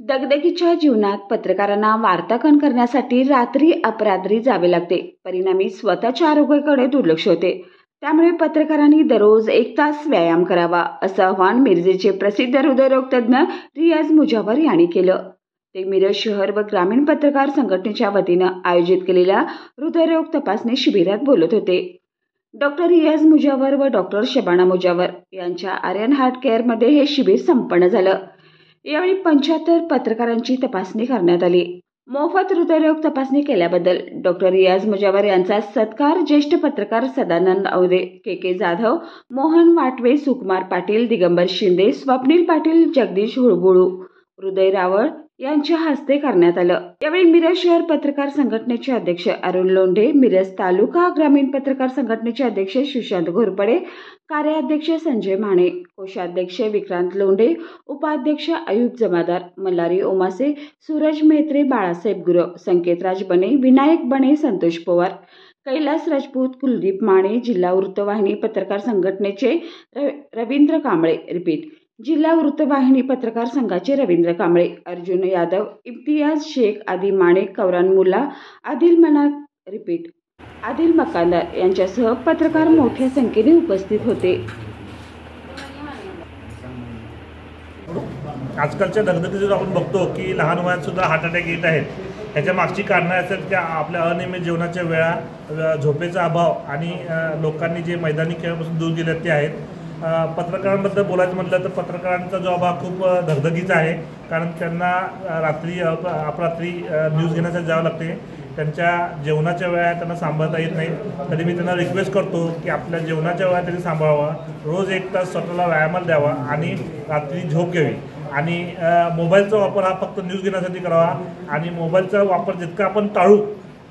दगदगीच्या जीवनात पत्रकारांना वार्तांकन करण्यासाठी रात्री अपरात्री जावे लागते. परिणामी स्वतःच्या आरोग्याकडे दुर्लक्ष होते. त्यामुळे पत्रकारांनी दररोज 1 तास व्यायाम करावा, असं आवाहन मिरजेचे प्रसिद्ध हृदयरोग तज्ज्ञ रियाज मुजावर यांनी केलं. ते मिरज शहर व ग्रामीण पत्रकार संघटनेच्या वतीनं आयोजित केलेल्या हृदयरोग तपासणी शिबिरात बोलत होते. डॉक्टर रियाज मुजावर व डॉक्टर शबाना मुजावर यांच्या आर्यन हार्ट केअरमध्ये हे शिबिर संपन्न झालं. यावेळी 75 पत्रकारांची तपासणी करण्यात आली. मोफत हृदयरोग तपासणी केल्याबद्दल डॉक्टर रियाज मुजावर यांचा सत्कार ज्येष्ठ पत्रकार सदानंद औदे, के जाधव, मोहन वाटवे, सुकुमार पाटील, दिगंबर शिंदे, स्वप्नील पाटील, जगदीश हुळबुळू, हृदय रावळ यांच्या हस्ते करण्यात आलं. यावेळी मिरज शहर पत्रकार संघटनेचे अध्यक्ष अरुण लोंढे, मिरज तालुका ग्रामीण पत्रकार संघटनेचे अध्यक्ष सुशांत घोरपडे, कार्याध्यक्ष संजय माने, कोषाध्यक्ष विक्रांत लोंढे, उपाध्यक्ष अयूब जमादार, मल्हारी ओमासे, सूरज मेहत्रे, बाळासाहेब गुरव, संकेतराज बने, विनायक बने, संतोष पवार, कैलास राजपूत, कुलदीप माने, जिल्हा वृत्तवाहिनी पत्रकार संघटनेचे रवींद्र कांबळे, जिल्हा वृत्तवाहिनी पत्रकार संघाचे रवींद्र कांबळे, अर्जुन यादव, इम्तियाज शेख, आदी माणिक, कौरान मुल्ला, आदिल मनाक, आदिल मकानदार यांच्यासह पत्रकार मोठ्या संख्येने उपस्थित होते. आजकालच्या दगदगीत आपण बघतो की लहान वयात सुद्धा हार्ट अटॅक येत आहेत. ह्याच्या मागची कारणं असतात की आपल्या अनियमित जेवणाच्या वेळा, झोपेचा अभाव आणि लोकांनी जे मैदानी खेळापासून दूर गेले ते आहेत. पत्रकारांबद्दल बोलायचं म्हटलं तर पत्रकारांचा जॉब हा खूप धगधगीचा आहे, कारण त्यांना रात्री अपरात्री न्यूज घेण्यासाठी जावं लागते. त्यांच्या जेवणाच्या वेळा त्यांना सांभाळता येत नाही. तरी मी त्यांना रिक्वेस्ट करतो की आपल्या जेवणाच्या वेळा त्यांनी सांभाळावा, रोज 1 तास स्वतःला व्यायामाला द्यावा आणि रात्री झोप घ्यावी. आणि मोबाईलचा वापर हा फक्त न्यूज घेण्यासाठी करावा. आणि मोबाईलचा वापर जितका आपण टाळू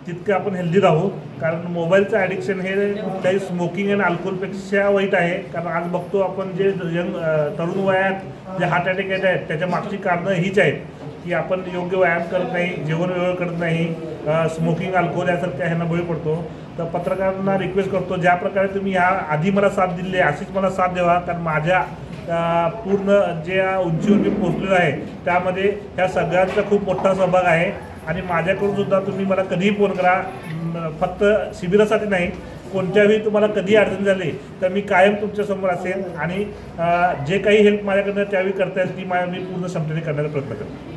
तितकं आपण हेल्दी राहू, कारण मोबाईलचं ॲडिक्शन हे कुठल्याही स्मोकिंग आणि अल्कोहोलपेक्षा वाईट आहे. कारण आज बघतो आपण जे तरुण वयात जे हार्ट अटॅक येत आहेत त्याच्या मागची कारणं हीच आहेत की आपण योग्य व्यायाम करत नाही, जेवण वेळेवर करत नाही, स्मोकिंग, अल्कोहोल यासारख्या ह्यांना बळी पडतो. तर पत्रकारांना रिक्वेस्ट करतो, ज्या प्रकारे तुम्ही ह्या आधी मला साथ दिली अशीच मला साथ द्यावा, कारण माझ्या पूर्ण ज्या उंचीवर मी पोहोचलेलो आहे त्यामध्ये ह्या सगळ्यांचा खूप मोठा सहभाग आहे. आणि माझ्याकडून सुद्धा तुम्ही मला कधीही फोन करा, फक्त शिबिरासाठी नाही, कोणत्याही तुम्हाला कधी अडचण झाली तर मी कायम तुमच्यासमोर असेल. आणि जे काही हेल्प माझ्याकडनं त्यावेळी करता येईल ती मी पूर्ण क्षमतेने करण्याचा प्रयत्न करेन.